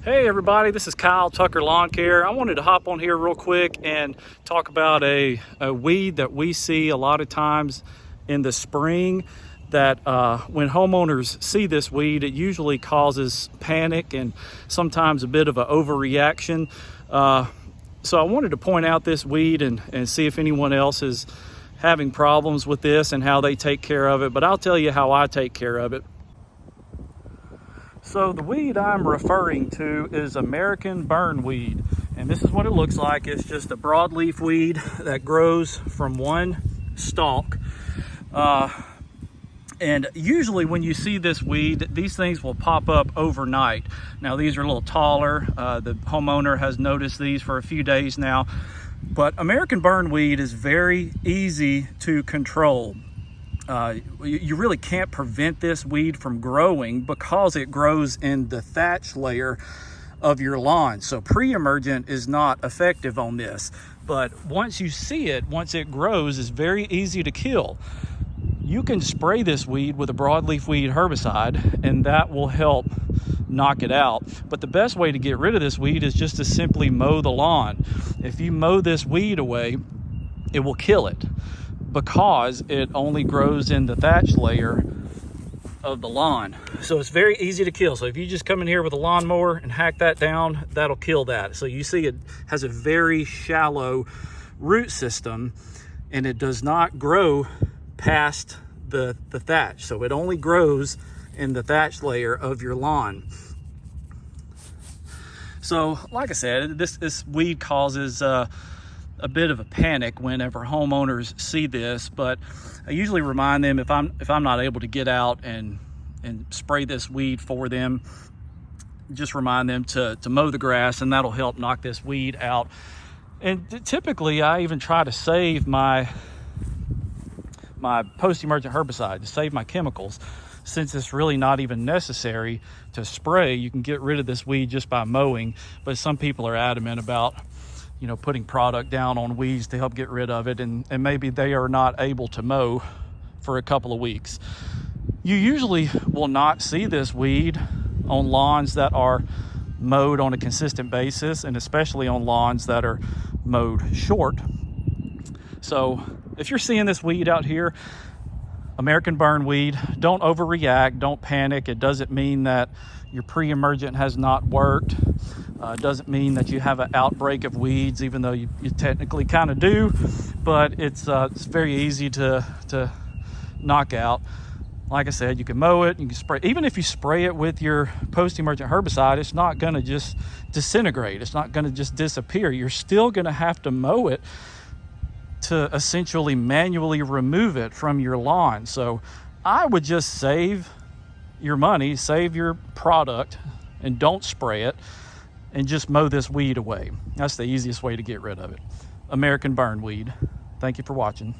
Hey everybody, this is Kyle Tucker Lawn Care. I wanted to hop on here real quick and talk about a weed that we see a lot of times in the spring that when homeowners see this weed, it usually causes panic and sometimes a bit of an overreaction. So I wanted to point out this weed and see if anyone else is having problems with this and how they take care of it, but I'll tell you how I take care of it. So the weed I'm referring to is American burnweed, and this is what it looks like. It's just a broadleaf weed that grows from one stalk. And usually when you see this weed, these things will pop up overnight. Now these are a little taller. The homeowner has noticed these for a few days now, but American burnweed is very easy to control. You really can't prevent this weed from growing because it grows in the thatch layer of your lawn. So pre-emergent is not effective on this, but once you see it, once it grows, it's very easy to kill. You can spray this weed with a broadleaf weed herbicide and that will help knock it out. But the best way to get rid of this weed is just to simply mow the lawn. If you mow this weed away, it will kill it, because it only grows in the thatch layer of the lawn. So it's very easy to kill. So if you just come in here with a lawnmower and hack that down, that'll kill that. So you see it has a very shallow root system and it does not grow past the thatch. So it only grows in the thatch layer of your lawn. So like I said, this weed causes a bit of a panic whenever homeowners see this, but I usually remind them if I'm not able to get out and spray this weed for them, just remind them to mow the grass, and that'll help knock this weed out. And typically I even try to save my post-emergent herbicide, to save my chemicals, since it's really not even necessary to spray. You can get rid of this weed just by mowing, but some people are adamant about putting product down on weeds to help get rid of it, and maybe they are not able to mow for a couple of weeks. You usually will not see this weed on lawns that are mowed on a consistent basis, and especially on lawns that are mowed short. So if you're seeing this weed out here, American burnweed, don't overreact, don't panic. It doesn't mean that your pre-emergent has not worked. It doesn't mean that you have an outbreak of weeds, even though you technically kind of do, but it's very easy to knock out. Like I said, you can mow it, you can spray. Even if you spray it with your post-emergent herbicide, it's not gonna just disintegrate. It's not gonna just disappear. You're still gonna have to mow it to essentially manually remove it from your lawn. So I would just save your money, save your product, and don't spray it, and just mow this weed away. That's the easiest way to get rid of it. American burnweed. Thank you for watching.